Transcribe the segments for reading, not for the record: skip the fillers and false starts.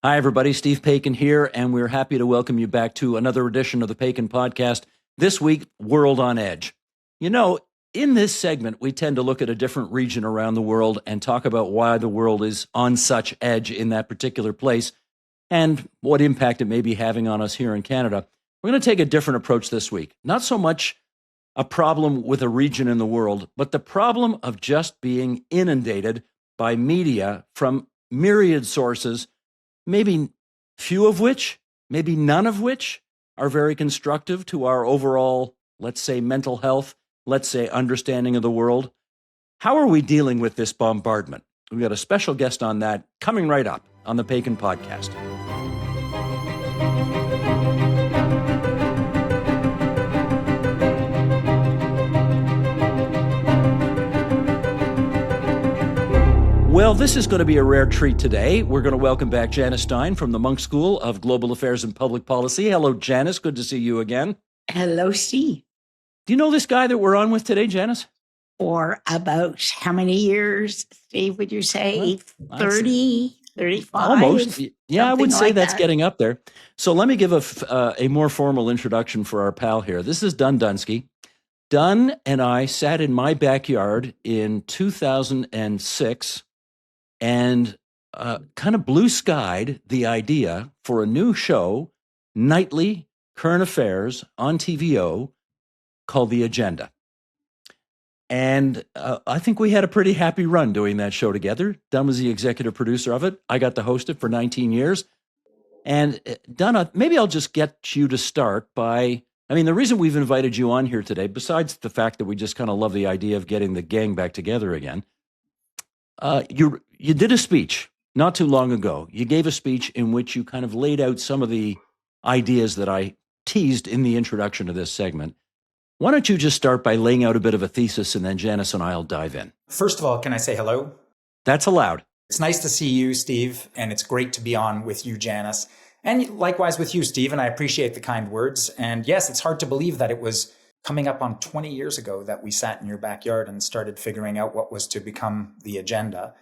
Hi, everybody. Steve Paikin here, and we're happy to welcome you back to another edition of the Paikin Podcast. This week, World on Edge. You know, in this segment, we tend to look at a different region around the world and talk about why the world is on such edge in that particular place and what impact it may be having on us here in Canada. We're going to take a different approach this week. Not so much a problem with a region in the world, but the problem of just being inundated by media from myriad sources, maybe few of which, maybe none of which are very constructive to our overall, let's say, mental health, let's say, understanding of the world. How are we dealing with this bombardment? We've got a special guest on that coming right up on the Paikin Podcast. Well, this is going to be a rare treat today. We're going to welcome back Janice Stein from the Munk School of Global Affairs and Public Policy. Hello, Janice. Good to see you again. Hello, Steve. Do you know this guy that we're on with today, Janice? For about how many years, Steve, would you say? Well, 30, 35? Almost. Yeah, I would say like that's that. getting up there. So let me give a more formal introduction for our pal here. This is Dunsky. Dun and I sat in my backyard in 2006 and kind of blue skied the idea for a new show, nightly current affairs on TVO called The Agenda. And I think we had a pretty happy run doing that show together. Dun was the executive producer of it. I got to host it for 19 years. And Dun, maybe I'll just get you to start by, the reason we've invited you on here today, besides the fact that we just kind of love the idea of getting the gang back together again, you did a speech not too long ago. You gave a speech in which you kind of laid out some of the ideas that I teased in the introduction to this segment. Why don't you just start by laying out a bit of a thesis, and then Janice and I will dive in. First of all, can I say hello? That's allowed. It's nice to see you, Steve, and it's great to be on with you, Janice. And likewise with you, Steve, and I appreciate the kind words. And yes, it's hard to believe that it was coming up on 20 years ago that we sat in your backyard and started figuring out what was to become the agenda.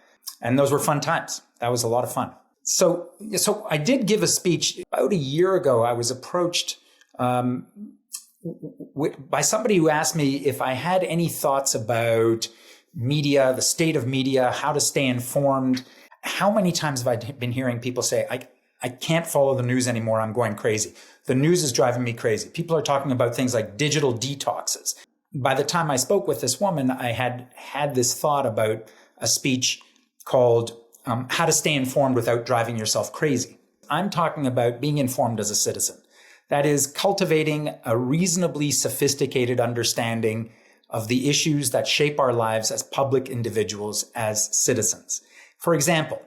And those were fun times. That was a lot of fun. So I did give a speech about a year ago. I was approached by somebody who asked me if I had any thoughts about media, the state of media, how to stay informed. How many times have I been hearing people say, I can't follow the news anymore. I'm going crazy. The news is driving me crazy. People are talking about things like digital detoxes. By the time I spoke with this woman, I had this thought about a speech called How to Stay Informed Without Driving Yourself Crazy. I'm talking about being informed as a citizen. That is cultivating a reasonably sophisticated understanding of the issues that shape our lives as public individuals, as citizens. For example,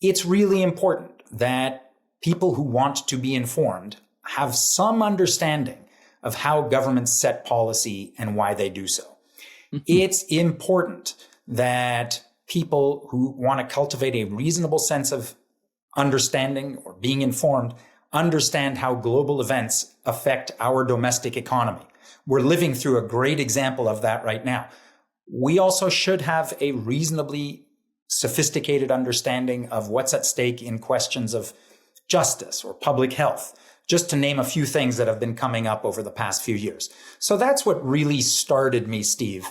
it's really important that people who want to be informed have some understanding of how governments set policy and why they do so. It's important that people who want to cultivate a reasonable sense of understanding or being informed understand how global events affect our domestic economy. We're living through a great example of that right now. We also should have a reasonably sophisticated understanding of what's at stake in questions of justice or public health, just to name a few things that have been coming up over the past few years. So that's what really started me, Steve,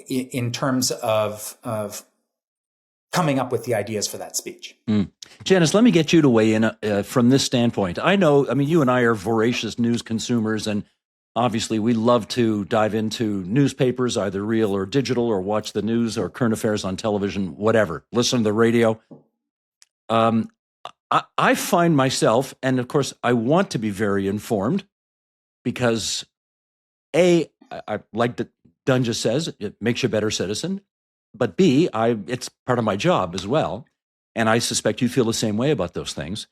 in terms of coming up with the ideas for that speech. Janice, let me get you to weigh in from this standpoint. I know, you and I are voracious news consumers, and obviously we love to dive into newspapers, either real or digital, or watch the news or current affairs on television, whatever, listen to the radio. I find myself, and of course I want to be very informed because I like that Dun just says, it makes you a better citizen. But B, it's part of my job as well. And I suspect you feel the same way about those things.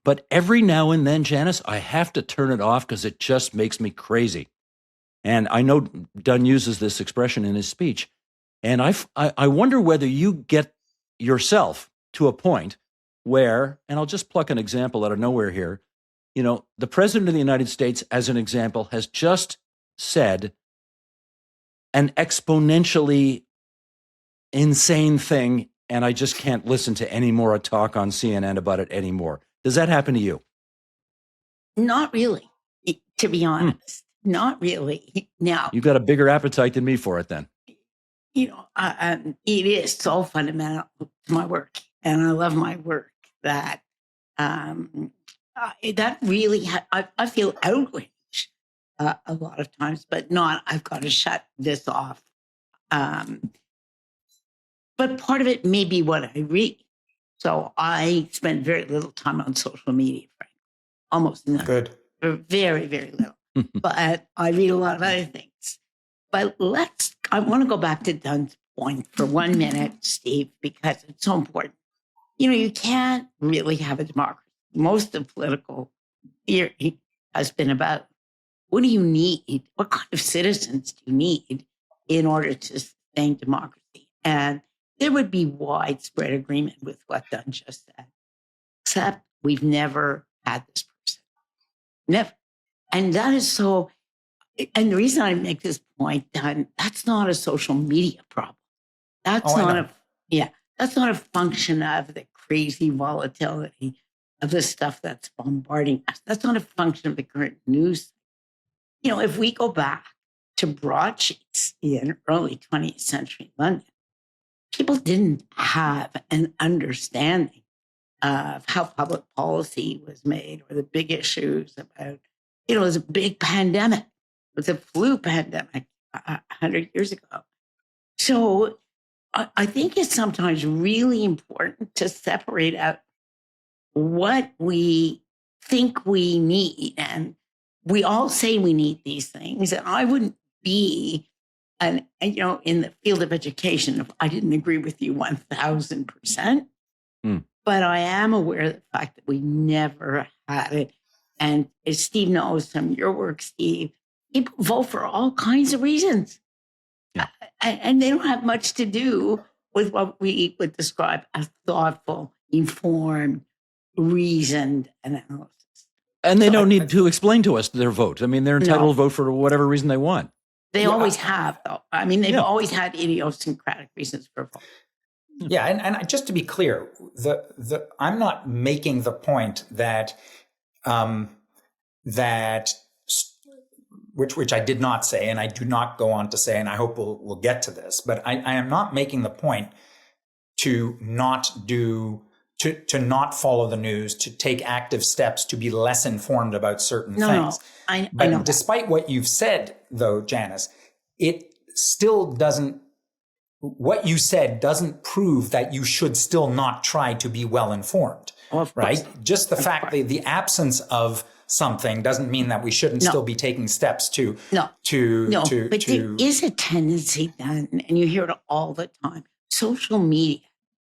But every now and then, Janice, I have to turn it off because it just makes me crazy. And I know Dun uses this expression in his speech. And I wonder whether you get yourself to a point where, and I'll just pluck an example out of nowhere here, the President of the United States, as an example, has just said an exponentially insane thing and I just can't listen to any more talk on CNN about it anymore. Does that happen to you? Not really, to be honest. Not really. Now, You've got a bigger appetite than me for it then. It is so fundamental to my work, and I love my work that that really, I feel outraged a lot of times, but not, I've got to shut this off. But part of it may be what I read. So I spend very little time on social media, frankly. Almost none. Good. Very, very little. But I read a lot of other things. But I want to go back to Dunn's point for 1 minute, Steve, because it's so important. You can't really have a democracy. Most of political theory has been about what do you need? What kind of citizens do you need in order to sustain democracy? And there would be widespread agreement with what Dunn just said, except we've never had this person. Never. And that is so, and the reason I make this point, Dunn, that's not a social media problem. That's that's not a function of the crazy volatility of the stuff that's bombarding us. That's not a function of the current news. If we go back to broadsheets in early 20th century London, people didn't have an understanding of how public policy was made or the big issues about, it was a big pandemic. It was a flu pandemic 100 years ago. So I think it's sometimes really important to separate out what we think we need. And we all say we need these things. And I wouldn't be, in the field of education if I didn't agree with you 1,000%. But I am aware of the fact that we never had it. And as Steve knows from your work, Steve, people vote for all kinds of reasons. Yeah. And they don't have much to do with what we would describe as thoughtful, informed, reasoned analysis. And they don't need to explain to us their vote. I mean, they're entitled to vote for whatever reason they want. They always have, though. I mean, they've always had idiosyncratic reasons for voting. Yeah, and just to be clear, I'm not making the point that which I did not say, and I do not go on to say, and I hope we'll get to this, but I am not making the point to not follow the news, to take active steps to be less informed about certain things. No, I know. Despite what you've said, though, Janice, it still doesn't. What you said doesn't prove that you should still not try to be well informed, right? Just the fact that the absence of something doesn't mean that we shouldn't still be taking steps to. But there is a tendency then, and you hear it all the time. Social media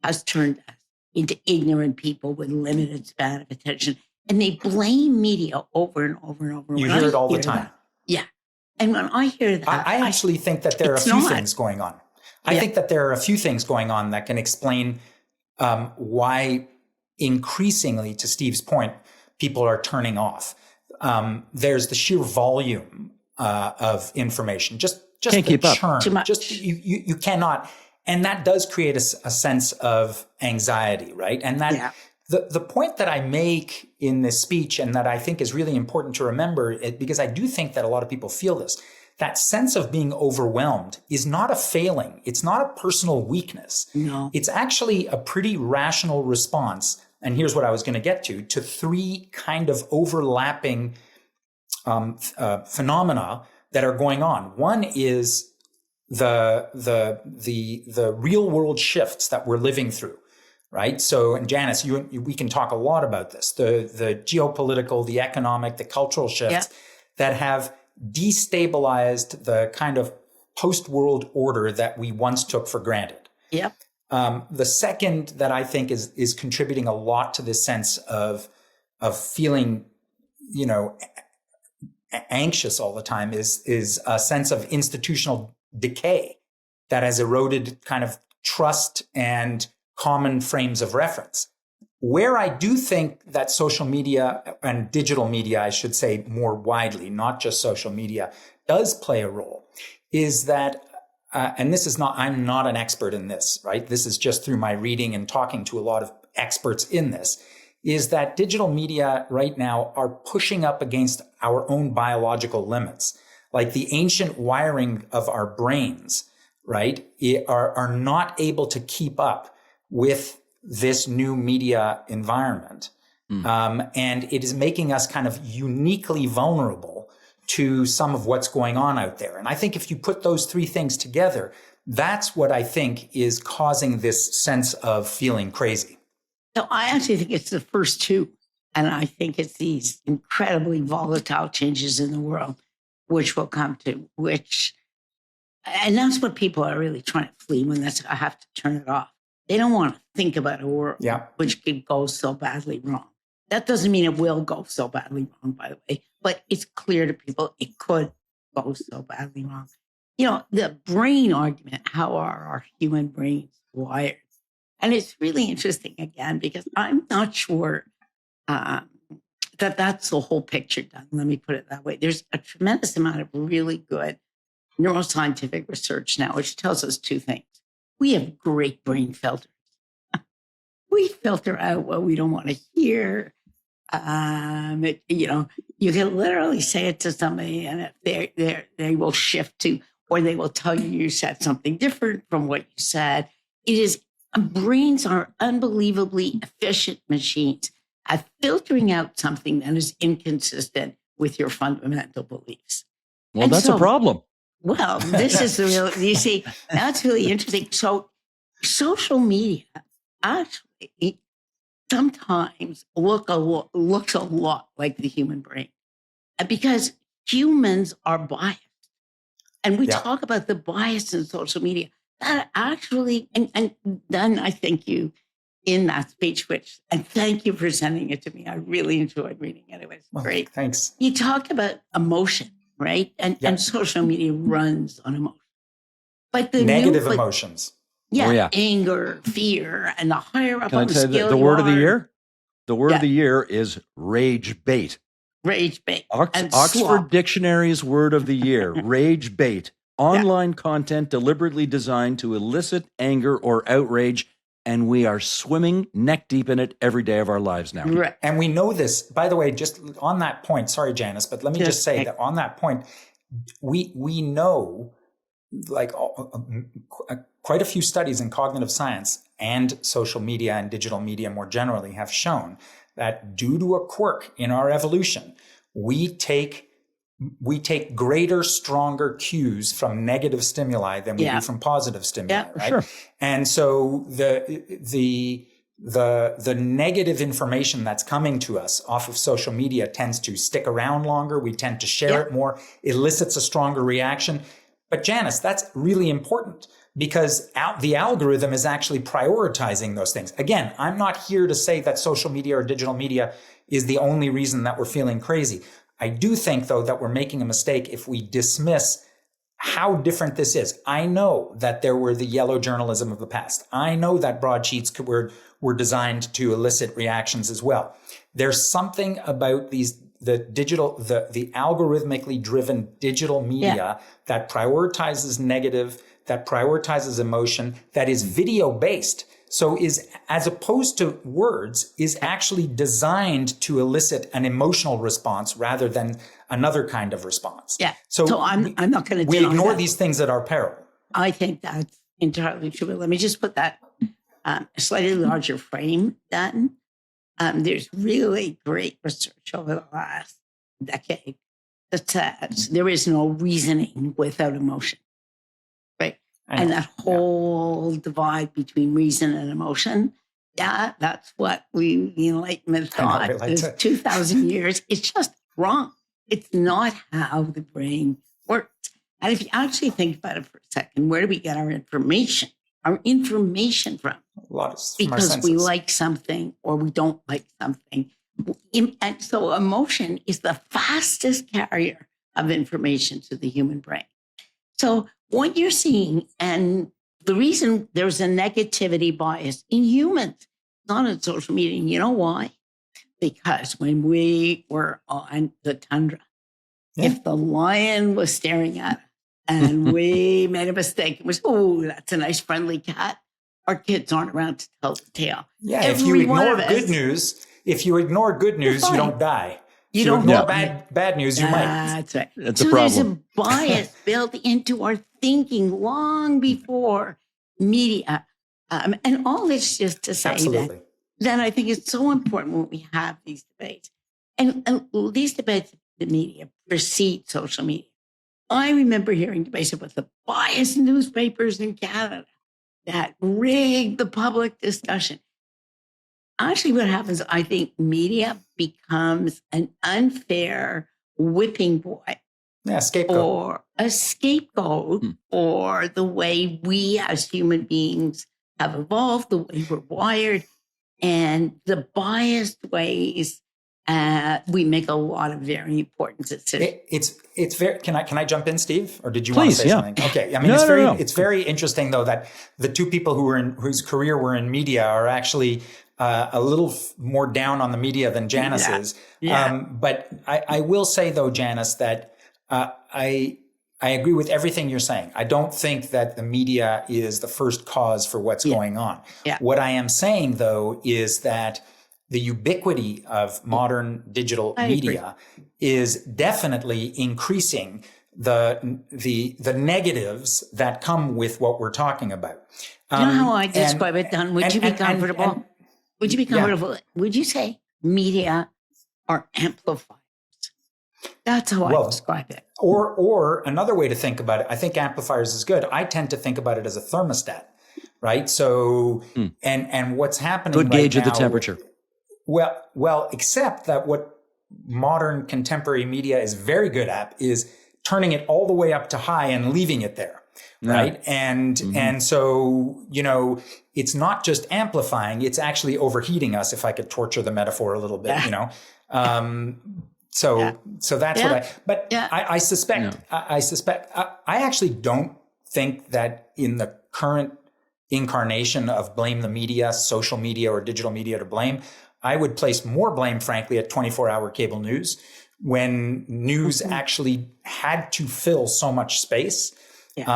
has turned us into ignorant people with limited span of attention, and they blame media over and over and over. You hear it all the time. Yeah, and when I hear that, I actually think that there are a few things going on. I think that there are a few things going on that can explain why increasingly, to Steve's point, people are turning off. There's the sheer volume of information. Just can't keep up. Churn. Too much. Just you cannot, and that does create a sense of anxiety, right? And that the point that I make in this speech, and that I think is really important to remember, because I do think that a lot of people feel this. That sense of being overwhelmed is not a failing. It's not a personal weakness. No. It's actually a pretty rational response. And here's what I was going to get to three kind of overlapping phenomena that are going on. One is the real world shifts that we're living through, right? So, and Janice, we can talk a lot about this, the geopolitical, the economic, the cultural shifts that have destabilized the kind of post-world order that we once took for granted. Yep. The second that I think is contributing a lot to this sense of feeling, anxious all the time is a sense of institutional decay that has eroded kind of trust and common frames of reference. Where I do think that social media and digital media, I should say more widely, not just social media, does play a role is that and this is not, I'm not an expert in this, right? This is just through my reading and talking to a lot of experts in this, is that digital media right now are pushing up against our own biological limits. Like the ancient wiring of our brains, right, are not able to keep up with this new media environment. And it is making us kind of uniquely vulnerable to some of what's going on out there. And I think if you put those three things together, that's what I think is causing this sense of feeling crazy. So I actually think it's the first two. And I think it's these incredibly volatile changes in the world, which will come to, and that's what people are really trying to flee when I have to turn it off. They don't want to think about a world which could go so badly wrong. That doesn't mean it will go so badly wrong, by the way, but it's clear to people it could go so badly wrong. The brain argument, how are our human brains wired? And it's really interesting, again, because I'm not sure that that's the whole picture done. Let me put it that way. There's a tremendous amount of really good neuroscientific research now, which tells us two things. We have great brain filters. We filter out what we don't want to hear. You can literally say it to somebody and they will shift to, or they will tell you said something different from what you said. Brains are unbelievably efficient machines at filtering out something that is inconsistent with your fundamental beliefs. Well, that's a problem. Well, this is the real, you see, that's really interesting. So social media actually sometimes looks a lot like the human brain because humans are biased. And we talk about the bias in social media. That actually, and then I thank you in that speech, and thank you for sending it to me. I really enjoyed reading it. It was great. Thanks. You talk about emotion, right? And social media runs on emotion. But the negative emotions. Yeah, anger, fear, and the higher up on the scale. Can I tell you the word of the year? The word of the year is rage bait. Rage bait. Oxford Dictionary's word of the year, rage bait. Online content deliberately designed to elicit anger or outrage, and we are swimming neck deep in it every day of our lives now. Right. And we know this, by the way, just on that point, sorry, Janice, but let me just say that on that point, we know, like quite a few studies in cognitive science and social media and digital media more generally have shown that due to a quirk in our evolution, we take greater, stronger cues from negative stimuli than we do from positive stimuli, right? Sure. And so the negative information that's coming to us off of social media tends to stick around longer. We tend to share it more, elicits a stronger reaction. But Janice, that's really important because the algorithm is actually prioritizing those things. Again, I'm not here to say that social media or digital media is the only reason that we're feeling crazy. I do think, though, that we're making a mistake if we dismiss how different this is. I know that there were the yellow journalism of the past. I know that broadsheets were designed to elicit reactions as well. There's something about the algorithmically driven digital media that prioritizes negative, that prioritizes emotion, that is video based. So is, as opposed to words, is actually designed to elicit an emotional response rather than another kind of response. Yeah. So I'm not going to we ignore these things at our peril. I think that's entirely true. But let me just put that a slightly larger frame then. There's really great research over the last decade that says there is no reasoning without emotion. And that whole divide between reason and emotion, that's what the Enlightenment thought. It's 2,000 years. It's just wrong. It's not how the brain works. And if you actually think about it for a second, where do we get our information? Our information from? Because we like something or we don't like something. And so emotion is the fastest carrier of information to the human brain. So what you're seeing, and the reason there's a negativity bias in humans, not in social media, you know why? Because when we were on the tundra, if the lion was staring at us and we made a mistake. It was, oh, that's a nice friendly cat. Our kids aren't around to tell the tale. Yeah, Every if you one ignore of good us- news, you don't die. You If don't ignore die. bad news, you might. That's right. That's a So there's problem. a bias built into our thinking long before media. And all this just to say Absolutely. that I think it's so important when we have these debates. And these debates, the media precede social media. I remember hearing debates about the biased newspapers in Canada that rigged the public discussion. Actually, what happens, I think media becomes an unfair whipping boy Yeah, scapegoat. or a scapegoat for the way we as human beings have evolved, the way we're wired, and the biased ways we make a lot of very important decisions. It's very. Can I jump in, Steve, or did you Please, want to say yeah. something? Okay. I mean, No. it's very interesting though that the two people whose career were in media are actually a little more down on the media than Janice is. Yeah. But I will say though, Janice, that I agree with everything you're saying. I don't think that the media is the first cause for what's going on. Yeah. What I am saying though is that the ubiquity of modern digital media is definitely increasing the negatives that come with what we're talking about. You know how I describe it, Don? Would you be comfortable? Would you be comfortable? Would you say media are amplifiers? That's how I describe it. Or another way to think about it, I think amplifiers is good. I tend to think about it as a thermostat, right? So, and what's happening Good gauge right of the now- temperature. Well, except that what modern contemporary media is very good at is turning it all the way up to high and leaving it there. Right. And so, it's not just amplifying, it's actually overheating us, if I could torture the metaphor a little bit, So that's what I suspect, I actually don't think that in the current incarnation of blame the media, social media or digital media to blame, I would place more blame, frankly, at 24-hour cable news when news actually had to fill so much space. There's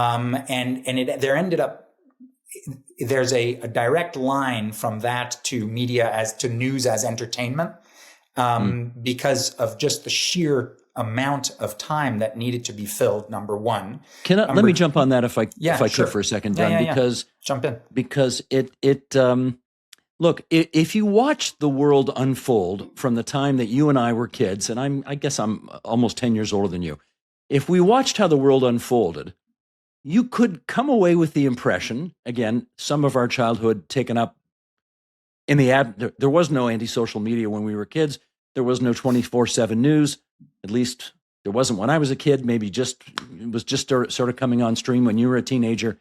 a direct line from that to media to news as entertainment because of just the sheer amount of time that needed to be filled. Number one. Let me jump on that if I sure. could for a second, Don, because jump in. Because look, if you watch the world unfold from the time that you and I were kids, and I guess I'm almost 10 years older than you. If we watched how the world unfolded, you could come away with the impression, again, some of our childhood taken up in there was no anti-social media when we were kids. There was no 24/7 news. At least there wasn't when I was a kid. Maybe it was just sort of coming on stream when you were a teenager.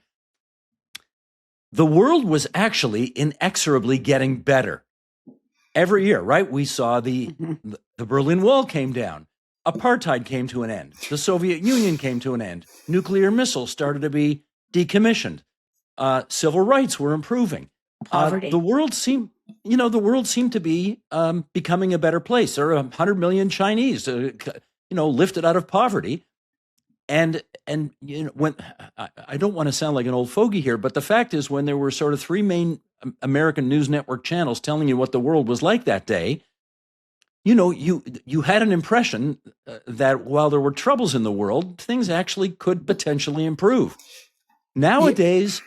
The world was actually inexorably getting better every year, right? We saw the Berlin Wall came down. Apartheid came to an end. The Soviet Union came to an end. Nuclear missiles started to be decommissioned. Civil rights were improving. Poverty. The world seemed to be becoming a better place. There are 100 million Chinese, lifted out of poverty. And when I don't want to sound like an old fogey here, but the fact is, when there were sort of three main American news network channels telling you what the world was like that day, you had an impression that while there were troubles in the world, things actually could potentially improve. Nowadays,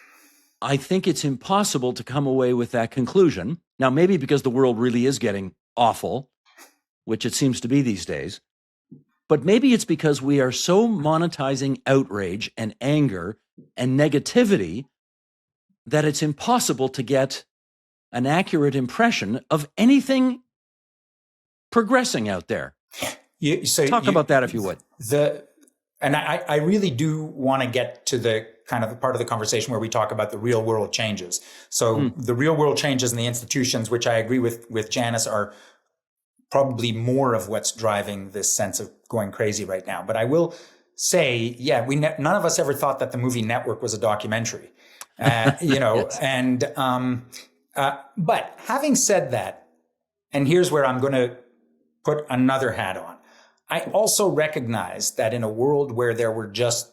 I think it's impossible to come away with that conclusion. Now, maybe because the world really is getting awful, which it seems to be these days, but maybe it's because we are so monetizing outrage and anger and negativity that it's impossible to get an accurate impression of anything progressing out there. Talk about that if you would. I really do want to get to the kind of part of the conversation where we talk about the real world changes. So the real world changes in the institutions, which I agree with Janice, are probably more of what's driving this sense of going crazy right now. But I will say, none of us ever thought that the movie Network was a documentary, Yes. But having said that, and here's where I'm going to put another hat on. I also recognize that in a world where there were just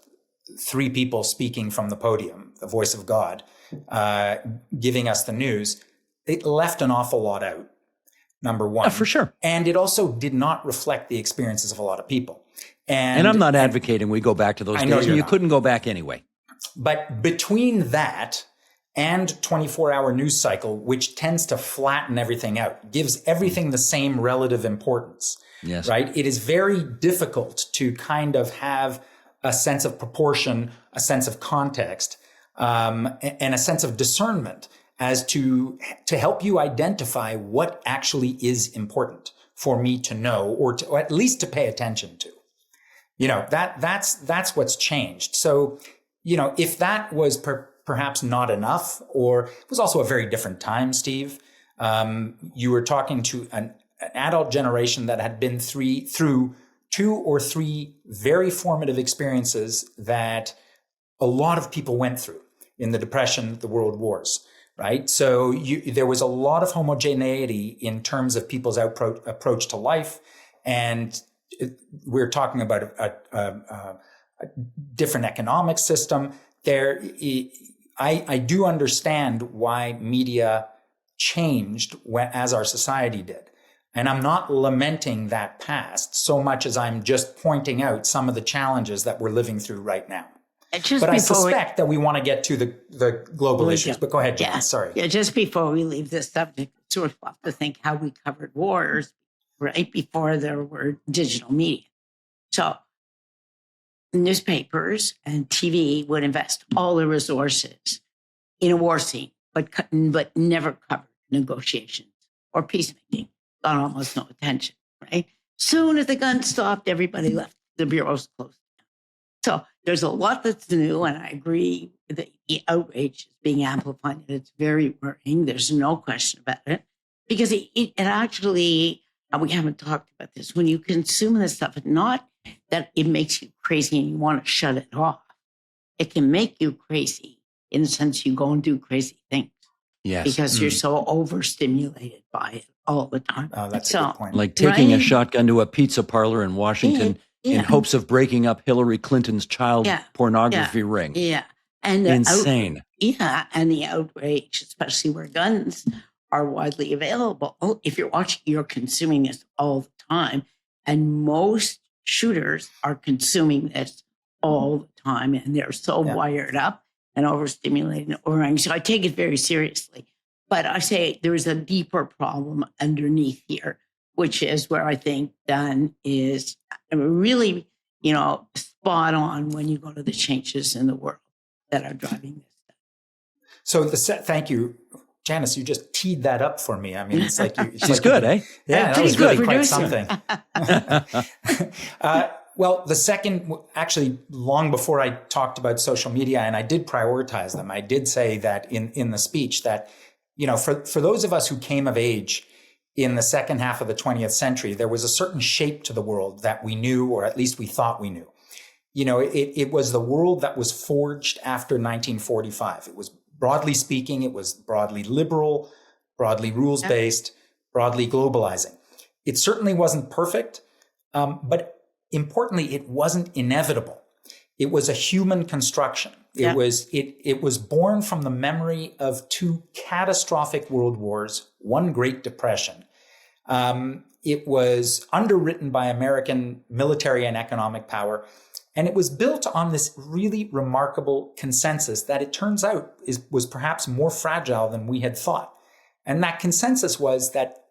three people speaking from the podium, the voice of God, giving us the news, it left an awful lot out, number one. For sure. And it also did not reflect the experiences of a lot of people. And I'm not advocating we go back to those days, and you couldn't go back anyway. But between that and 24-hour news cycle, which tends to flatten everything out, gives everything the same relative importance, yes, right? It is very difficult to kind of have a sense of proportion, a sense of context, and a sense of discernment as to help you identify what actually is important for me to know, or at least to pay attention to. That's what's changed. So, if that was perhaps not enough, or it was also a very different time, Steve, you were talking to an adult generation that had been through 2 or 3 very formative experiences that a lot of people went through in the Depression, the World Wars, right? So there was a lot of homogeneity in terms of people's approach to life. And we're talking about a different economic system. I do understand why media changed as our society did. And I'm not lamenting that past so much as I'm just pointing out some of the challenges that we're living through right now. But I suspect that we want to get to the global issues. But go ahead, Janice. Yeah. Sorry. Yeah, just before we leave this subject, it's worthwhile to think how we covered wars right before there were digital media. So newspapers and TV would invest all their resources in a war scene, but never covered negotiations or peacemaking. Got almost no attention, right? Soon as the guns stopped, everybody left. The bureaus closed down. So there's a lot that's new, and I agree that the outrage is being amplified, and it's very worrying. There's no question about it, because it actually, and we haven't talked about this, when you consume this stuff, it's not that it makes you crazy and you want to shut it off. It can make you crazy in the sense you go and do crazy things. Yes. Because you're so overstimulated by it all the time. Oh, that's a good point. Like taking a shotgun to a pizza parlor in Washington in hopes of breaking up Hillary Clinton's child pornography ring. Yeah. And insane. And the outrage, especially where guns are widely available. If you're watching, you're consuming this all the time. And most shooters are consuming this all the time. And they're so wired up and overstimulated and so I take it very seriously. But I say there is a deeper problem underneath here, which is where I think Dunn is really, spot on when you go to the changes in the world that are driving this. So thank you, Janice. You just teed that up for me. I mean, it's like she's good, eh? Yeah, that was really quite something. Well, the second, actually, long before I talked about social media, and I did prioritize them, I did say that in the speech that, for those of us who came of age in the second half of the 20th century, there was a certain shape to the world that we knew, or at least we thought we knew. It was the world that was forged after 1945. It was, broadly speaking, it was broadly liberal, broadly rules-based, broadly globalizing. It certainly wasn't perfect, but importantly, it wasn't inevitable. It was a human construction. It was born from the memory of 2 catastrophic world wars, 1 Great Depression. It was underwritten by American military and economic power, and it was built on this really remarkable consensus that it turns out was perhaps more fragile than we had thought. And that consensus was that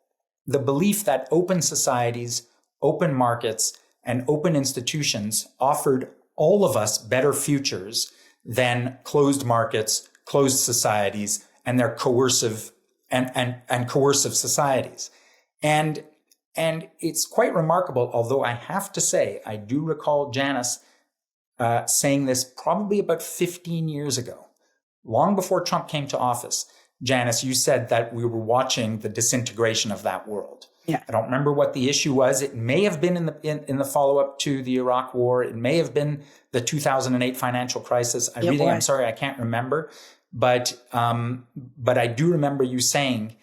the belief that open societies, open markets, and open institutions offered all of us better futures than closed markets, closed societies, and their coercive and coercive societies. And it's quite remarkable, although I have to say, I do recall Janice saying this probably about 15 years ago, long before Trump came to office. Janice, you said that we were watching the disintegration of that world. Yeah. I don't remember what the issue was. It may have been in the follow-up to the Iraq War. It may have been the 2008 financial crisis. I'm sorry, I can't remember. But I do remember you saying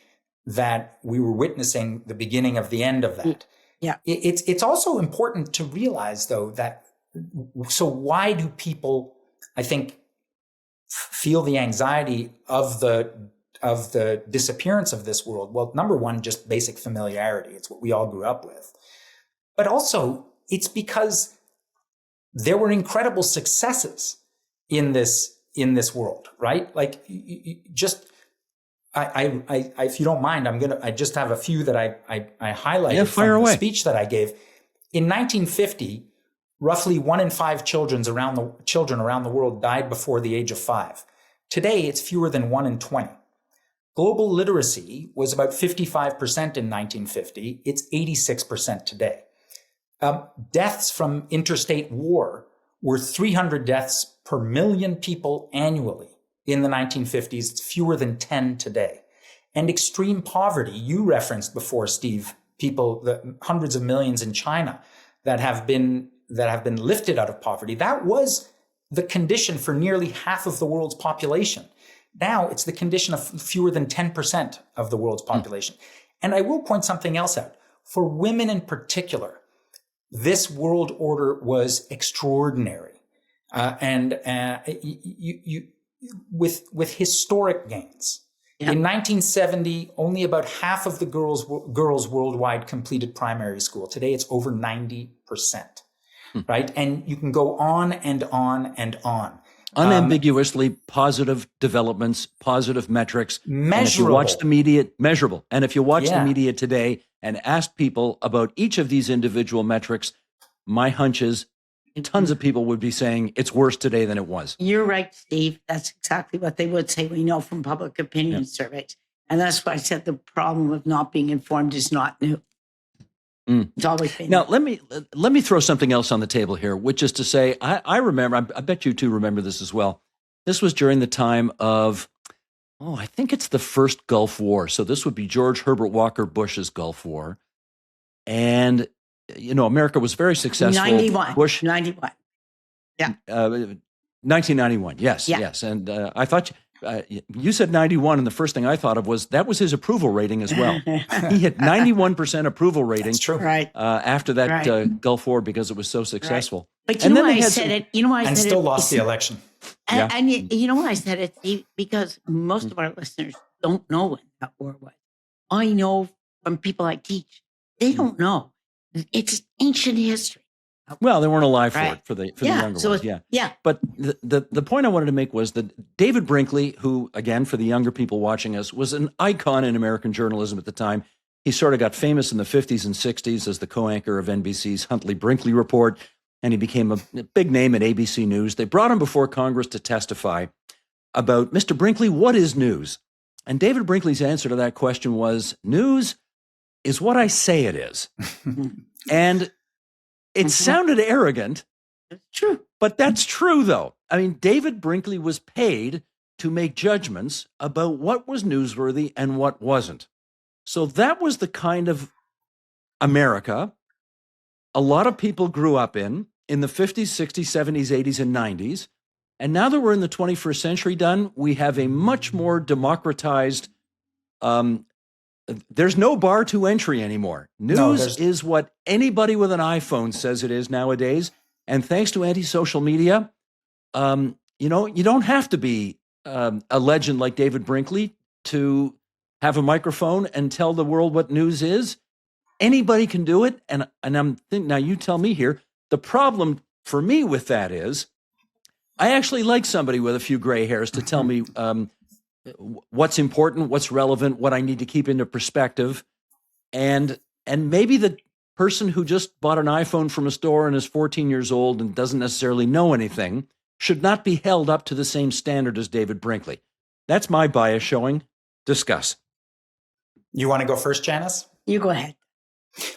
that we were witnessing the beginning of the end of that. Yeah. It's also important to realize, though, that so why do people I think, feel the anxiety of the disappearance of this world. Well, number one, just basic familiarity. It's what we all grew up with. But also, it's because there were incredible successes in this world, right? Like, if you don't mind, I just have a few that I highlighted from the speech that I gave. In 1950, roughly 1 in 5 children around the world died before the age of 5. Today, it's fewer than 1 in 20. Global literacy was about 55% in 1950. It's 86% today. Deaths from interstate war were 300 deaths per million people annually in the 1950s. It's fewer than 10 today. And extreme poverty, you referenced before, Steve, the hundreds of millions in China that have been lifted out of poverty. That was the condition for nearly half of the world's population. Now it's the condition of fewer than 10% of the world's population. And I will point something else out. For women in particular, this world order was extraordinary, with historic gains. Yeah. In 1970, only about half of the girls worldwide completed primary school. Today, it's over 90%, right? And you can go on and on and on. Unambiguously positive developments, positive metrics. Measurable. And if you watch the media, measurable. And if you watch the media today and ask people about each of these individual metrics, my hunch is tons of people would be saying it's worse today than it was. You're right, Steve. That's exactly what they would say. We know from public opinion surveys. And that's why I said the problem of not being informed is not new. It's always been. Now, let me throw something else on the table here, which is to say, I remember, I bet you two remember this as well. This was during the time of, I think it's the first Gulf War. So this would be George Herbert Walker Bush's Gulf War. And, America was very successful. 91. Bush. 91. Yeah. 1991. Yes. And I thought you said 91, and the first thing I thought of was that was his approval rating as well. He had 91% approval rating. That's true. Right. After that Gulf War because it was so successful. Right. But you know why I said it? You know why I said it? And still lost the election. And you know why I said it, Steve? Because most of our listeners don't know when that war was. I know from people I teach, they don't know. It's ancient history. Well, they weren't alive for it, for the younger ones. Yeah. But the point I wanted to make was that David Brinkley, who, again, for the younger people watching us, was an icon in American journalism at the time. He sort of got famous in the 50s and 60s as the co-anchor of NBC's Huntley-Brinkley Report, and he became a big name at ABC News. They brought him before Congress to testify about, Mr. Brinkley, what is news? And David Brinkley's answer to that question was, news is what I say it is. And it sounded arrogant. It's true. But that's true, though. I mean, David Brinkley was paid to make judgments about what was newsworthy and what wasn't. So that was the kind of America a lot of people grew up in the 50s, 60s, 70s, 80s, and 90s. And now that we're in the 21st century, Dun, we have a much more democratized, there's no bar to entry anymore. News is what anybody with an iPhone says it is nowadays. And thanks to anti-social media, you don't have to be a legend like David Brinkley to have a microphone and tell the world what news is. Anybody can do it. And I'm thinking, now you tell me here, the problem for me with that is I actually like somebody with a few gray hairs to tell me what's important, what's relevant, what I need to keep into perspective. And maybe the person who just bought an iPhone from a store and is 14 years old and doesn't necessarily know anything should not be held up to the same standard as David Brinkley. That's my bias showing. Discuss. You want to go first, Janice? You go ahead.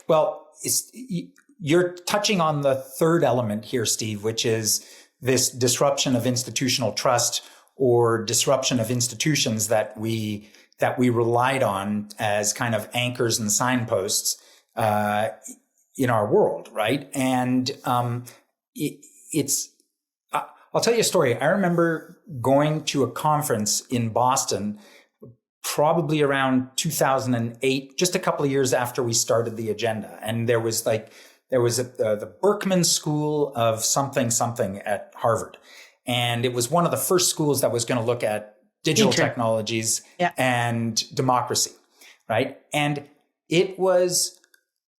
Well, you're touching on the third element here, Steve, which is this disruption of institutional trust or disruption of institutions that we relied on as kind of anchors and signposts in our world, right? And I'll tell you a story. I remember going to a conference in Boston, probably around 2008, just a couple of years after we started the agenda, and there was the Berkman School of something at Harvard. And it was one of the first schools that was going to look at digital technologies and democracy, right? And it was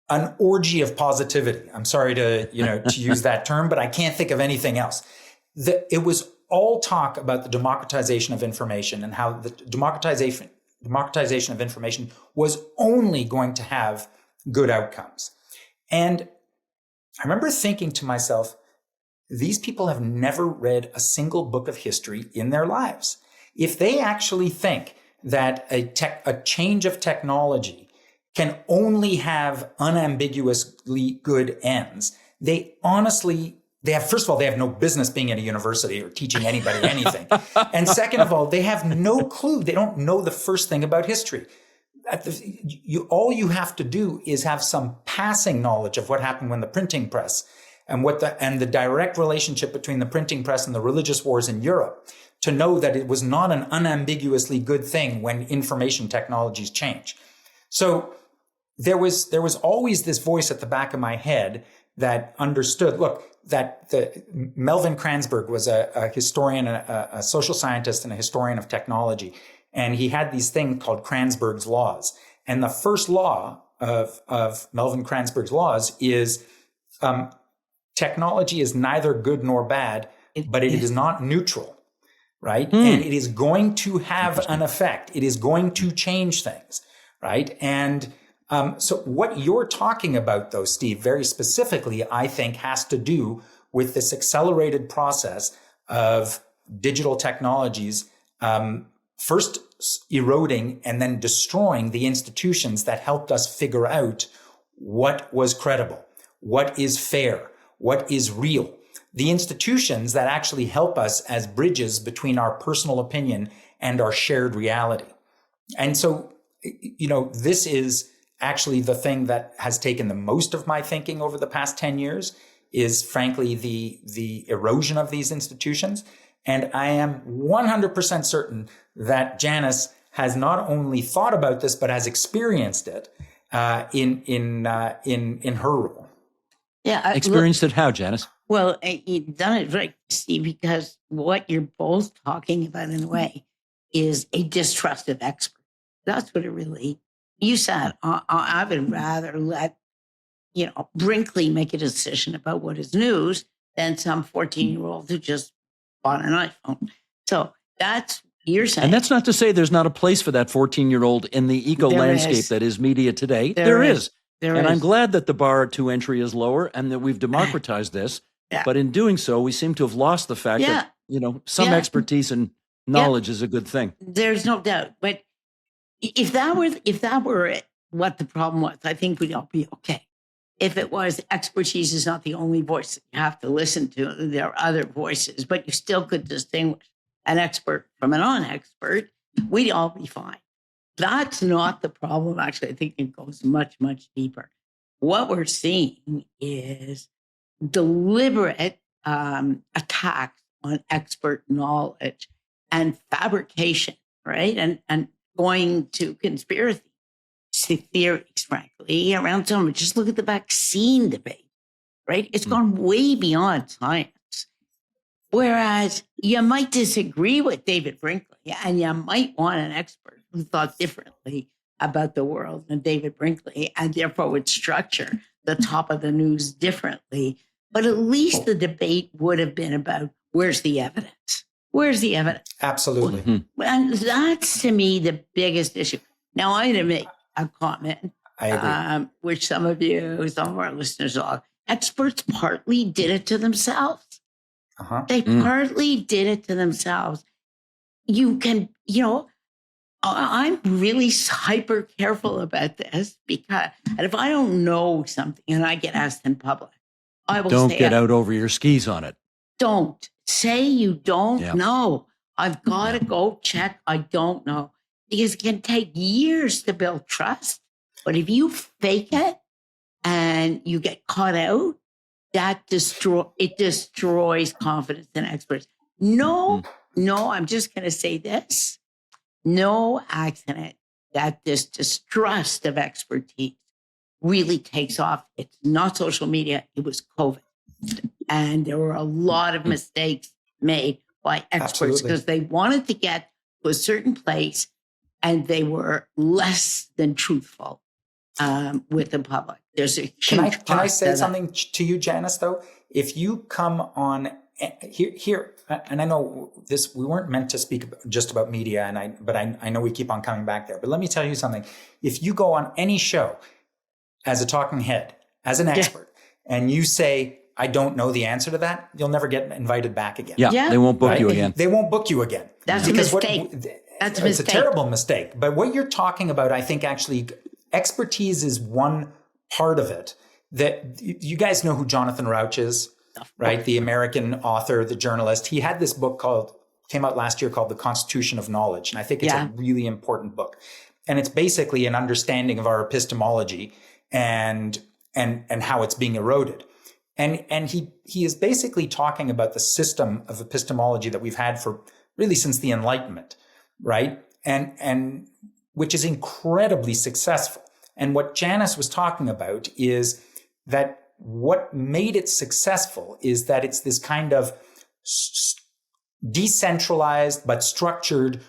an orgy of positivity. I'm sorry to use that term, but I can't think of anything else. It was all talk about the democratization of information and how the democratization of information was only going to have good outcomes. And I remember thinking to myself, these people have never read a single book of history in their lives. If they actually think that a change of technology can only have unambiguously good ends, first of all, they have no business being at a university or teaching anybody anything. And second of all, they have no clue. They don't know the first thing about history. All you have to do is have some passing knowledge of what happened when the printing press and the direct relationship between the printing press and the religious wars in Europe to know that it was not an unambiguously good thing when information technologies change. So there was always this voice at the back of my head that understood, that Melvin Kranzberg was a historian, a social scientist and a historian of technology. And he had these things called Kranzberg's laws. And the first law of Melvin Kranzberg's laws is technology is neither good nor bad, but it is not neutral, right? And it is going to have an effect. It is going to change things, right? And so what you're talking about, though, Steve, very specifically, I think has to do with this accelerated process of digital technologies first eroding and then destroying the institutions that helped us figure out what was credible, what is fair, what is real. The institutions that actually help us as bridges between our personal opinion and our shared reality. And so, this is actually the thing that has taken the most of my thinking over the past 10 years is frankly the erosion of these institutions. And I am 100% certain that Janice has not only thought about this, but has experienced it in her role. Yeah, experienced it how, Janice? Well, you've done it right, Steve, because what you're both talking about in a way is a distrust of experts. That's what it really. You said I would rather let Brinkley make a decision about what is news than some 14-year-old who just bought an iPhone. So that's you're saying. And that's not to say there's not a place for that 14-year-old in the landscape that is media today. There is. I'm glad that the bar to entry is lower and that we've democratized this. Yeah. But in doing so, we seem to have lost the fact that some expertise and knowledge is a good thing. There's no doubt. But if that were it, what the problem was, I think we'd all be okay. If it was expertise is not the only voice that you have to listen to, there are other voices, but you still could distinguish an expert from a non-expert, we'd all be fine. That's not the problem. Actually, I think it goes much, much deeper. What we're seeing is deliberate attacks on expert knowledge and fabrication, right? And going to conspiracy theories, frankly, around some. Just look at the vaccine debate, right? It's gone way beyond science. Whereas you might disagree with David Brinkley and you might want an expert who thought differently about the world than David Brinkley and therefore would structure the top of the news differently. But at least the debate would have been about where's the evidence? Where's the evidence? Absolutely. And that's, to me, the biggest issue. Now, I'm going to make a comment, I agree. Which some of our listeners are. Experts partly did it to themselves. They partly did it to themselves. You can, I'm really hyper careful about this because if I don't know something and I get asked in public, I will don't get out over your skis on it. Don't say you don't know. I've got to go check. I don't know because it can take years to build trust. But if you fake it and you get caught out, that destroys confidence in experts. No, I'm just going to say this. No accident that this distrust of expertise really takes off. It's not social media. It was COVID. And there were a lot of mistakes made by experts because they wanted to get to a certain place and they were less than truthful with the public. There's a huge Can I say something to you, Janice, though? If you come on here, and I know this, we weren't meant to speak just about media, but I know we keep on coming back there. But let me tell you something. If you go on any show as a talking head, as an expert, and you say, I don't know the answer to that, you'll never get invited back again. Yeah. They won't book you again. They won't book you again. That's a mistake. It's a terrible mistake. But what you're talking about, I think actually expertise is one part of it. That you guys know who Jonathan Rauch is, right? The American author, the journalist. He had this book came out last year called The Constitution of Knowledge. And I think it's a really important book. And it's basically an understanding of our epistemology and how it's being eroded. And he is basically talking about the system of epistemology that we've had for really since the Enlightenment, right? And which is incredibly successful. And what Janice was talking about is that what made it successful is that it's this kind of decentralized but structured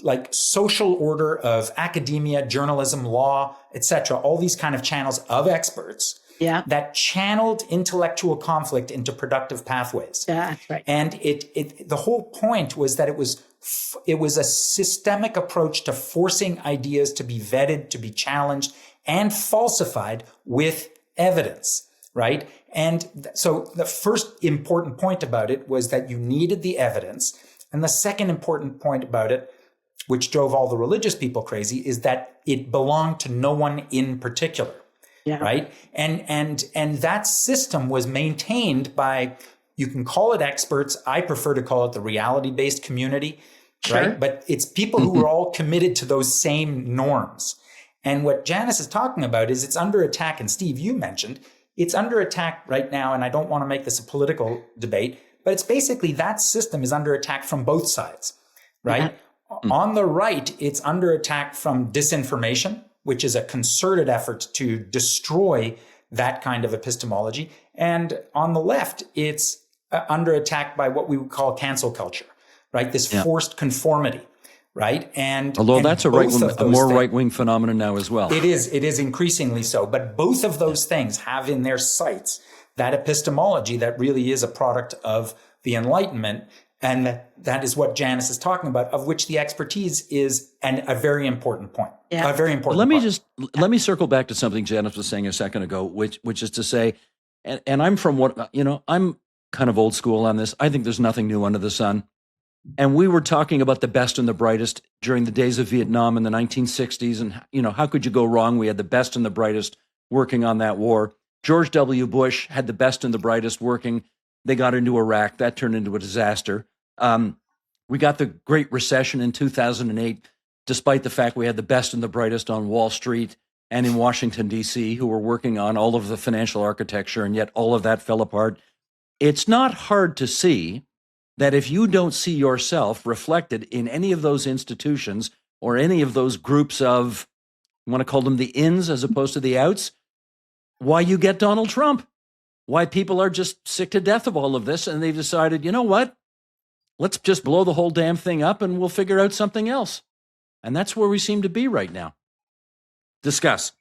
like social order of academia, journalism, law, etc., all these kind of channels of experts that channeled intellectual conflict into productive pathways. That's right. And the whole point was that it was a systemic approach to forcing ideas to be vetted, to be challenged, and falsified with evidence, right? And so the first important point about it was that you needed the evidence. And the second important point about it, which drove all the religious people crazy, is that it belonged to no one in particular, right? And that system was maintained by, you can call it experts. I prefer to call it the reality-based community, right? But it's people who are all committed to those same norms. And what Janice is talking about is it's under attack. And Steve, you mentioned it's under attack right now. And I don't want to make this a political debate, but it's basically that system is under attack from both sides, right? On the right, it's under attack from disinformation, which is a concerted effort to destroy that kind of epistemology. And on the left, it's under attack by what we would call cancel culture, right? This forced conformity, right? And although that's a more right-wing phenomenon now as well. It is increasingly so. But both of those things have in their sights that epistemology that really is a product of the Enlightenment. And that is what Janice is talking about, of which the expertise is a very important point. A very important Let me circle back to something Janice was saying a second ago, which is to say, and I'm from I'm kind of old school on this. I think there's nothing new under the sun. And we were talking about the best and the brightest during the days of Vietnam in the 1960s. And, how could you go wrong? We had the best and the brightest working on that war. George W. Bush had the best and the brightest working. They got into Iraq. That turned into a disaster. We got the Great Recession in 2008, despite the fact we had the best and the brightest on Wall Street and in Washington, D.C., who were working on all of the financial architecture, and yet all of that fell apart. It's not hard to see that if you don't see yourself reflected in any of those institutions or any of those groups of, you want to call them the ins as opposed to the outs, why you get Donald Trump, why people are just sick to death of all of this. And they've decided, you know what, let's just blow the whole damn thing up and we'll figure out something else. And that's where we seem to be right now. Discuss.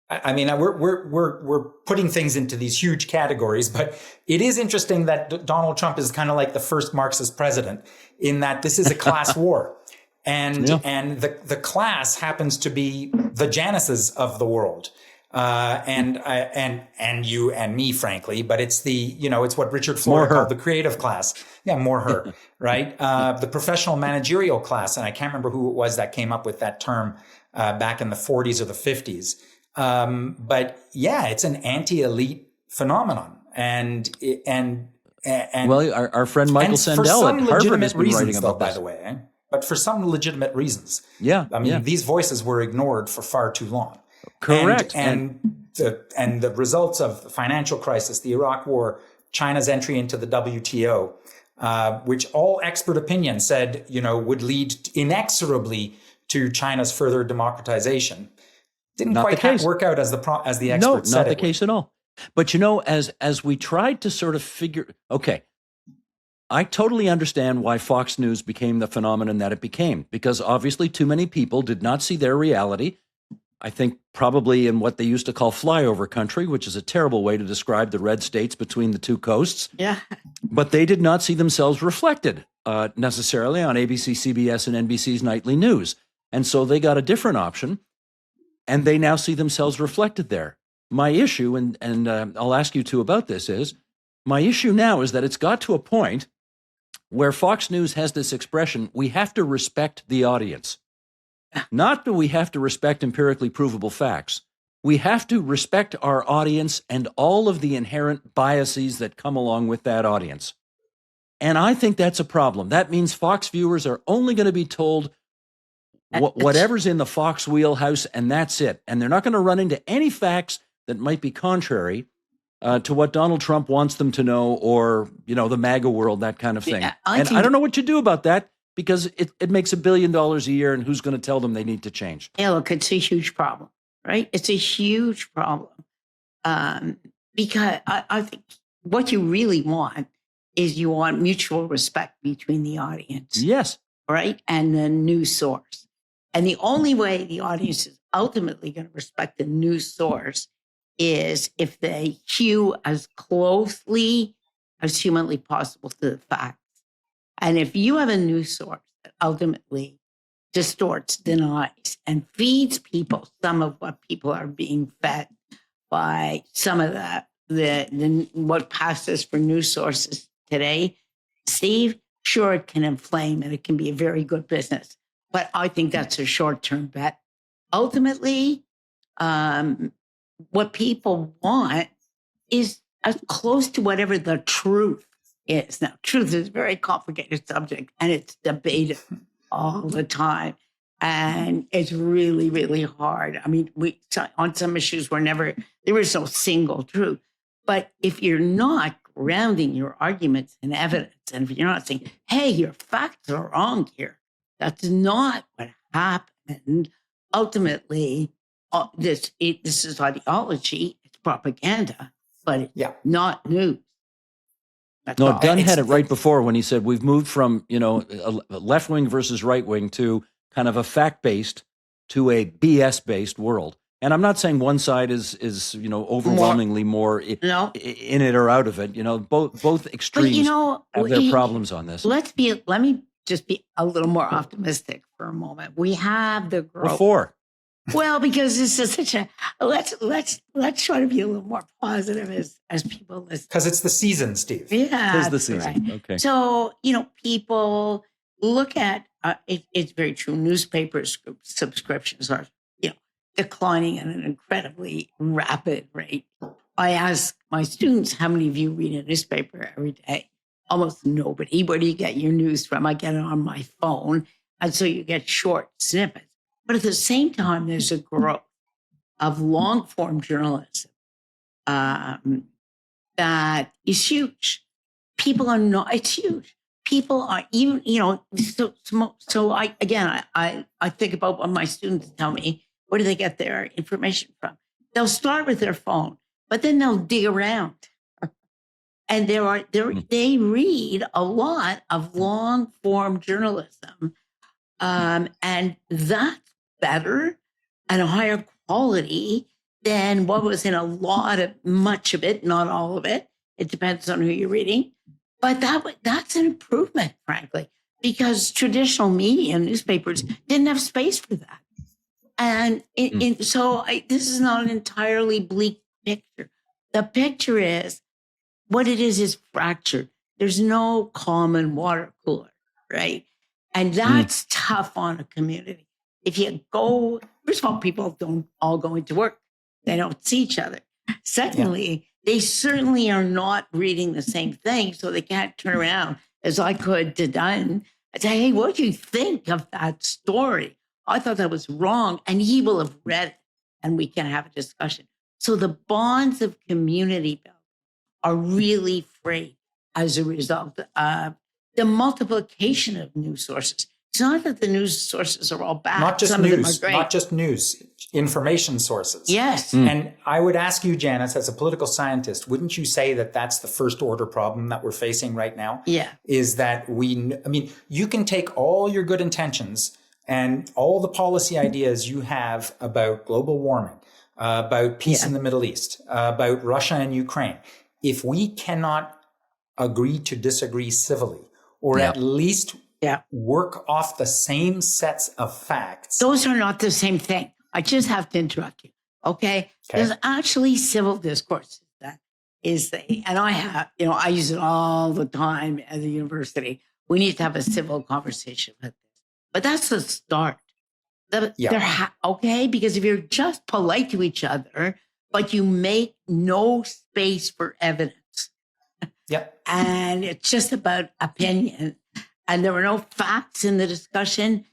I mean, we're putting things into these huge categories, but it is interesting that Donald Trump is kind of like the first Marxist president in that this is a class war, and the class happens to be the Janices of the world, and you and me, frankly, but it's it's what Richard Florida called the creative class. Yeah, more her, right? The professional managerial class, and I can't remember who it was that came up with that term back in the 40s or the 50s. But yeah, it's an anti-elite phenomenon, and well, our friend Michael Sandel at Harvard has been writing about this, by the way, but for some legitimate reasons. Yeah, I mean, these voices were ignored for far too long. Correct, and the results of the financial crisis, the Iraq War, China's entry into the WTO, which all expert opinion said would lead inexorably to China's further democratization. Didn't quite work out as the experts said. No, not the case at all. But as we tried to sort of figure, okay, I totally understand why Fox News became the phenomenon that it became, because obviously too many people did not see their reality. I think probably in what they used to call flyover country, which is a terrible way to describe the red states between the two coasts. Yeah. But they did not see themselves reflected necessarily on ABC, CBS, and NBC's nightly news. And so they got a different option, and they now see themselves reflected there. My issue, and I'll ask you two about this, is my issue now is that it's got to a point where Fox News has this expression, we have to respect the audience. Not that we have to respect empirically provable facts. We have to respect our audience and all of the inherent biases that come along with that audience. And I think that's a problem. That means Fox viewers are only going to be told whatever's in the Fox wheelhouse, and that's it. And they're not going to run into any facts that might be contrary to what Donald Trump wants them to know, or, the MAGA world, that kind of thing. Yeah, I don't know what you do about that, because it makes $1 billion a year, and who's going to tell them they need to change? Yeah, look, it's a huge problem, right? It's a huge problem. Because I think what you really want is you want mutual respect between the audience. Yes. Right? And the news source. And the only way the audience is ultimately going to respect the news source is if they hew as closely as humanly possible to the facts. And if you have a news source that ultimately distorts, denies, and feeds people some of what people are being fed by some of the what passes for news sources today, Steve, sure, it can inflame and it can be a very good business. But I think that's a short-term bet. Ultimately, what people want is as close to whatever the truth is. Now, truth is a very complicated subject, and it's debated all the time. And it's really, really hard. I mean, on some issues, there is no single truth. But if you're not grounding your arguments in evidence, and if you're not saying, hey, your facts are wrong here, that's not what happened. Ultimately, this is ideology, it's propaganda, but it's not news. Dunn had it right before when he said we've moved from, left wing versus right wing to kind of a fact based to a BS based world. And I'm not saying one side is overwhelmingly more in it or out of it. Both extremes have their problems on this. Let me just be a little more optimistic for a moment. We have the growth. Before. Well, because this is such a let's try to be a little more positive as people listen. Because it's the season, Steve. Yeah, it's the season. Right. Okay. So people look at it's very true. Newspaper subscriptions are declining at an incredibly rapid rate. I ask my students, how many of you read a newspaper every day? Almost nobody. Where do you get your news from? I get it on my phone. And so you get short snippets. But at the same time, there's a growth of long-form journalism that is huge. People are not, it's huge. People are even, so I think about what my students tell me. Where do they get their information from? They'll start with their phone, but then they'll dig around. And they read a lot of long-form journalism. And that's better and a higher quality than what was in much of it, not all of it. It depends on who you're reading. But that's an improvement, frankly, because traditional media and newspapers didn't have space for that. And so this is not an entirely bleak picture. The picture is what it is fractured. There's no common water cooler, right? And that's tough on a community. If you go, first of all, people don't all go into work. They don't see each other. Secondly, they certainly are not reading the same thing, so they can't turn around as I could to Dunn and say, hey, what do you think of that story? I thought that was wrong. And he will have read it and we can have a discussion. So the bonds of community are really frayed as a result of the multiplication of news sources. It's not that the news sources are all bad. Not just news. Not just news. information sources. Yes. And I would ask you, Janice, as a political scientist, wouldn't you say that that's the first order problem that we're facing right now? Yeah. Is that you can take all your good intentions and all the policy ideas you have about global warming, about peace in the Middle East, about Russia and Ukraine. If we cannot agree to disagree civilly, or at least work off the same sets of facts. Those are not the same thing. I just have to interrupt you. Okay. There's actually civil discourse. That is and I use it all the time at the university. We need to have a civil conversation with this. But that's the start. Okay. Because if you're just polite to each other, but you make no space for evidence. And it's just about opinion. And there were no facts in the discussion.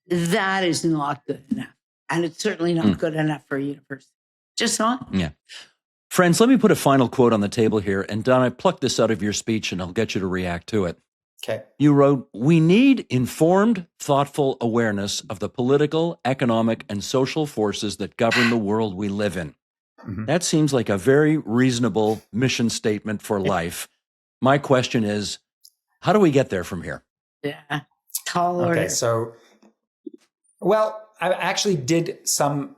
That is not good enough. And it's certainly not good enough for a university. Just not. Yeah. Friends, let me put a final quote on the table here. And Don, I plucked this out of your speech and I'll get you to react to it. Okay. You wrote, "We need informed, thoughtful awareness of the political, economic, and social forces that govern the world we live in." Mm-hmm. That seems like a very reasonable mission statement for life. My question is, how do we get there from here? Yeah. Tall order. Okay, so, well, I actually did some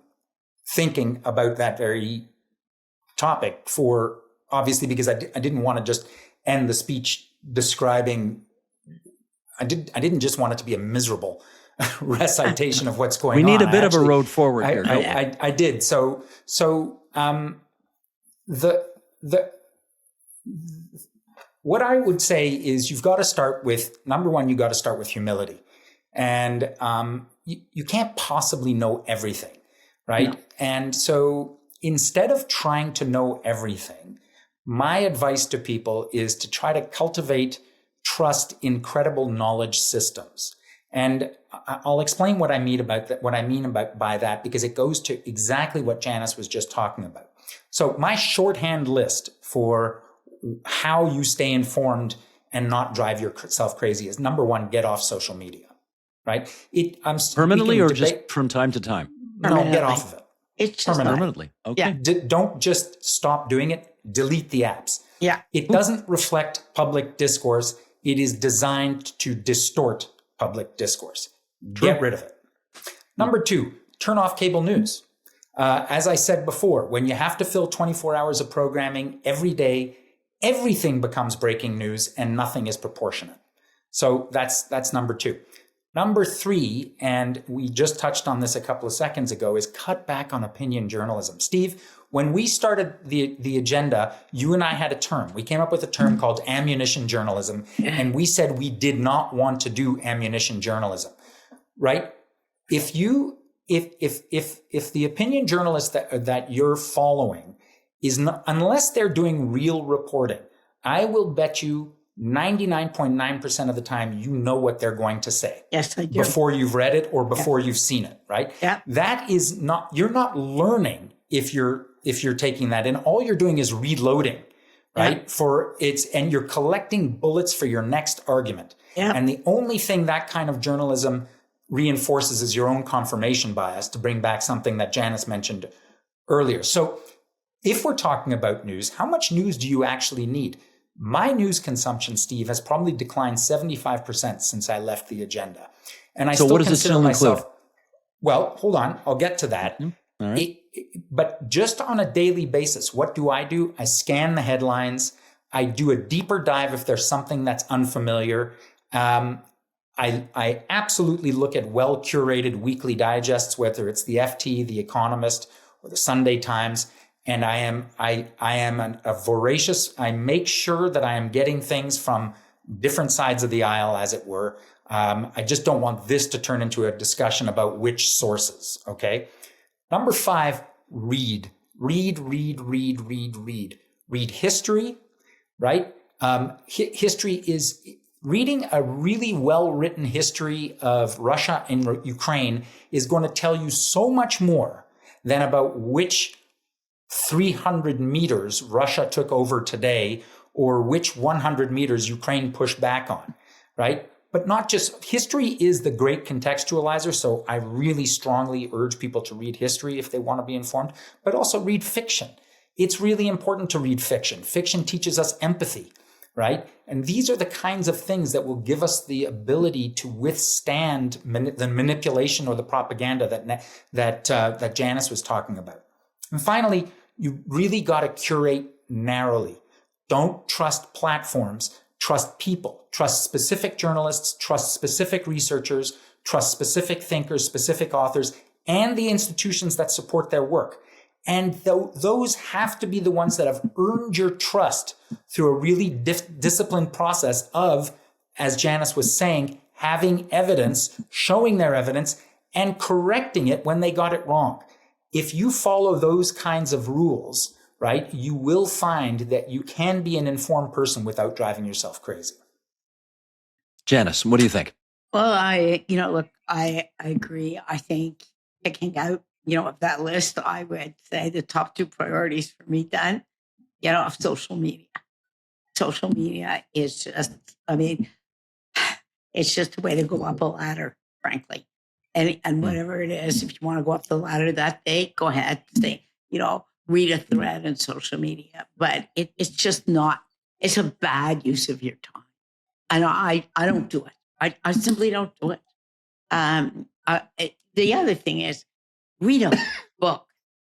thinking about that very topic obviously, because I didn't want to just end the speech describing, I didn't just want it to be a miserable recitation of what's going on. We need a bit of a road forward here. I did. So what I would say is you've got to start with, number one, you got to start with humility. And you can't possibly know everything, right? No. And so instead of trying to know everything, my advice to people is to try to cultivate trust in credible knowledge systems. And I'll explain what I mean by that, because it goes to exactly what Janice was just talking about. So my shorthand list for how you stay informed and not drive yourself crazy is, number one, get off social media, right? Permanently or just from time to time? No, get off of it. It's just permanently. Okay. Yeah. Don't just stop doing it. Delete the apps. Yeah. It doesn't reflect public discourse. It is designed to distort public discourse. True. Get rid of it. Number two, turn off cable news. As I said before, when you have to fill 24 hours of programming every day, everything becomes breaking news and nothing is proportionate. So that's number two. Number three, and we just touched on this a couple of seconds ago, is cut back on opinion journalism. Steve, when we started the agenda, you and I had a term. We came up with a term called ammunition journalism, and we said we did not want to do ammunition journalism, right? If the opinion journalist that you're following is not, unless they're doing real reporting, I will bet you 99.9% of the time, you know what they're going to say. Yes, I do. Before you've read it or before you've seen it, right? Yeah. That is not, you're not learning if you're taking that in. All you're doing is reloading, right? Yeah. And you're collecting bullets for your next argument. Yeah. And the only thing that kind of journalism reinforces is your own confirmation bias, to bring back something that Janice mentioned earlier. So if we're talking about news, how much news do you actually need? My news consumption, Steve, has probably declined 75% since I left the agenda. And I still consider myself, well, hold on, I'll get to that. All right. But just on a daily basis, what do? I scan the headlines. I do a deeper dive if there's something that's unfamiliar. I absolutely look at well-curated weekly digests, whether it's the FT, the Economist, or the Sunday Times. And I am a voracious, I make sure that I am getting things from different sides of the aisle, as it were. I just don't want this to turn into a discussion about which sources, okay? Number 5, read. Read history, right? History is, reading a really well-written history of Russia and Ukraine is going to tell you so much more than about which 300 meters Russia took over today or which 100 meters Ukraine pushed back on, right? But not just, history is the great contextualizer. So I really strongly urge people to read history if they want to be informed, but also read fiction. It's really important to read fiction. Fiction teaches us empathy, right? And these are the kinds of things that will give us the ability to withstand the manipulation or the propaganda that Janice was talking about. And finally, you really got to curate narrowly. Don't trust platforms. Trust people. Trust specific journalists. Trust specific researchers. Trust specific thinkers, specific authors, and the institutions that support their work. And those have to be the ones that have earned your trust through a really disciplined process of, as Janice was saying, having evidence, showing their evidence, and correcting it when they got it wrong. If you follow those kinds of rules, right, you will find that you can be an informed person without driving yourself crazy. Janice, what do you think? Well, I agree. I think picking out, of that list, I would say the top two priorities for me, then, get off social media. Social media is just, it's just a way to go up a ladder, frankly. And whatever it is, if you want to go up the ladder that day, go ahead, read a thread on social media. But it's just not, it's a bad use of your time. And I don't do it. I simply don't do it. The other thing is, read a book.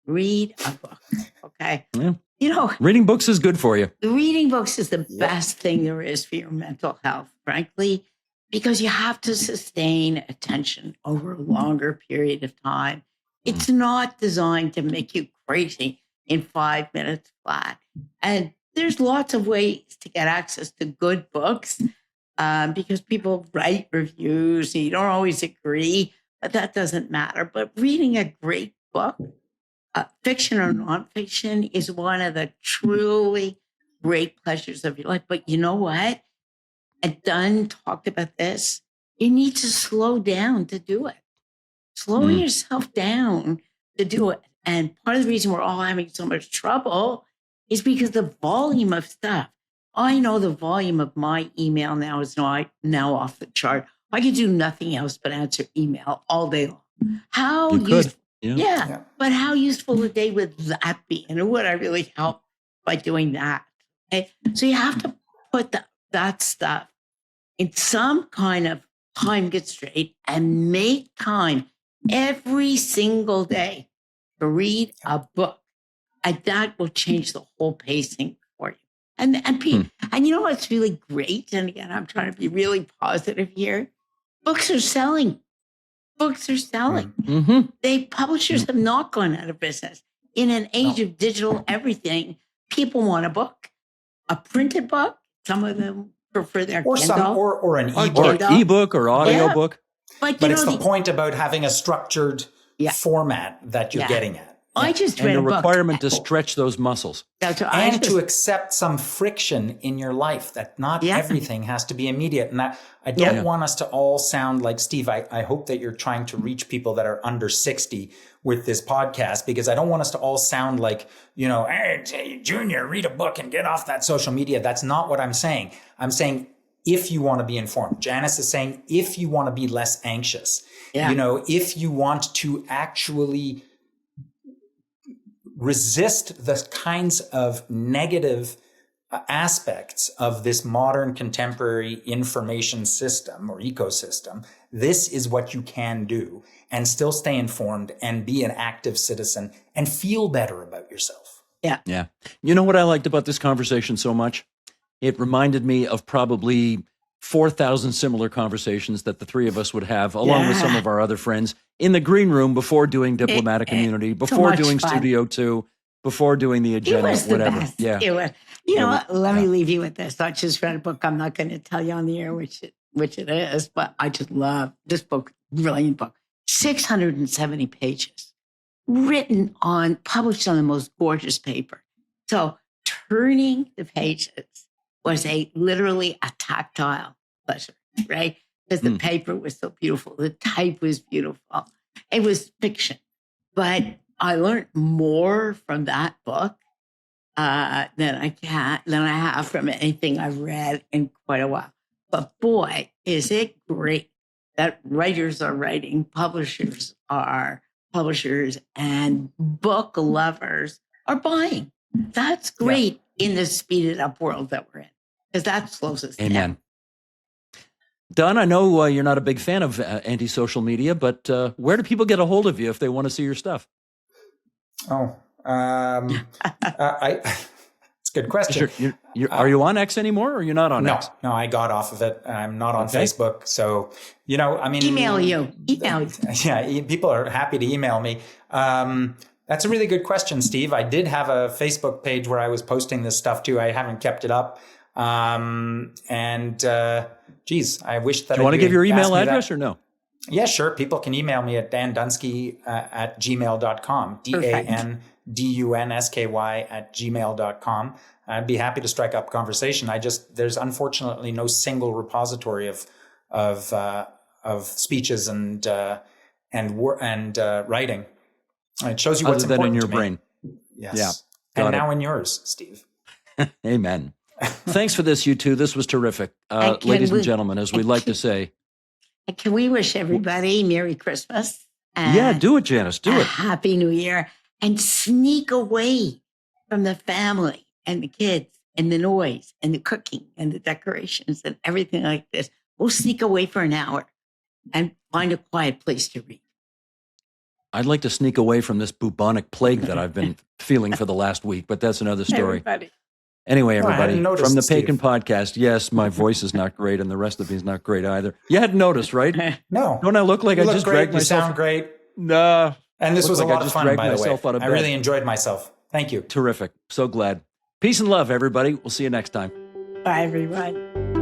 Read a book, okay? Yeah. Reading books is good for you. Reading books is the best thing there is for your mental health, frankly, because you have to sustain attention over a longer period of time. It's not designed to make you crazy in 5 minutes flat. And there's lots of ways to get access to good books because people write reviews and you don't always agree, but that doesn't matter. But reading a great book, fiction or nonfiction, is one of the truly great pleasures of your life. But you know what? And Dunn talked about this. You need to slow down to do it. Slow yourself down to do it. And part of the reason we're all having so much trouble is because the volume of stuff. I know the volume of my email now is now off the chart. I could do nothing else but answer email all day long. How useful? Yeah. But how useful a day would that be? And would I really help by doing that? Okay? So you have to put that stuff in some kind of time constraint and make time every single day to read a book. And that will change the whole pacing for you. And you know what's really great? And again, I'm trying to be really positive here. Books are selling. Books are selling. Publishers have not gone out of business. In an age of digital everything, people want a book, a printed book. Some of them prefer their Kindle. Or an ebook. Or ebook or audiobook. But it's the point about having a structured format that you're getting at. I just read a book. requirement to stretch those muscles. And to accept some friction in your life, that not everything has to be immediate. And I don't want us to all sound like Steve. I hope that you're trying to reach people that are under 60 with this podcast, because I don't want us to all sound like, hey, Junior, read a book and get off that social media. That's not what I'm saying. I'm saying, if you want to be informed. Janice is saying, if you want to be less anxious, if you want to actually resist the kinds of negative aspects of this modern contemporary information system or ecosystem, this is what you can do and still stay informed and be an active citizen and feel better about yourself. Yeah. You know what I liked about this conversation so much? It reminded me of probably 4,000 similar conversations that the three of us would have, along with some of our other friends, in the green room before doing Diplomatic Community, before doing fun. Studio 2, before doing the agenda, whatever. Best. Yeah. It was. You know what? Let me leave you with this. I just read a book. I'm not going to tell you on the air which it is, but I just love this book. Brilliant book. 670 pages. Published on the most gorgeous paper. So turning the pages was literally a tactile pleasure, right? Because the paper was so beautiful. The type was beautiful. It was fiction. But I learned more from that book than I have from anything I've read in quite a while. But boy, is it great that writers are writing, publishers are publishers, and book lovers are buying. That's great in the speeded up world that we're in, because that slows us down. Amen. Don, I know you're not a big fan of anti-social media, but where do people get a hold of you if they want to see your stuff? Oh, it's a good question. Are you on X anymore, or you're not on no, X? No, I got off of it. I'm not on Facebook. So, I mean... Email you. Yeah, people are happy to email me. That's a really good question, Steve. I did have a Facebook page where I was posting this stuff too. I haven't kept it up. Geez, I wish that... Do you want to give your email address or no? Yeah, sure. People can email me at dandunsky at gmail.com. DANDUNSKY@gmail.com. I'd be happy to strike up conversation. There's unfortunately no single repository of speeches and writing. It shows you what's other than important in your to me. brain. Yes. Yeah. And now in yours, Steve. Amen. Thanks for this, you two. This was terrific. Ladies and gentlemen, as we like to say. Can we wish everybody Merry Christmas? Yeah, do it, Janice. Do it. Happy New Year. And sneak away from the family and the kids and the noise and the cooking and the decorations and everything like this. We'll sneak away for an hour and find a quiet place to read. I'd like to sneak away from this bubonic plague that I've been feeling for the last week, but that's another story. Anyway, everybody, from the Paikin podcast, yes, my voice is not great and the rest of me is not great either. You hadn't noticed, right? No. Don't I look like I just dragged myself? You sound great. Nah. And this was a lot of fun, by the way. I really enjoyed myself. Thank you. Terrific. So glad. Peace and love, everybody. We'll see you next time. Bye, everyone.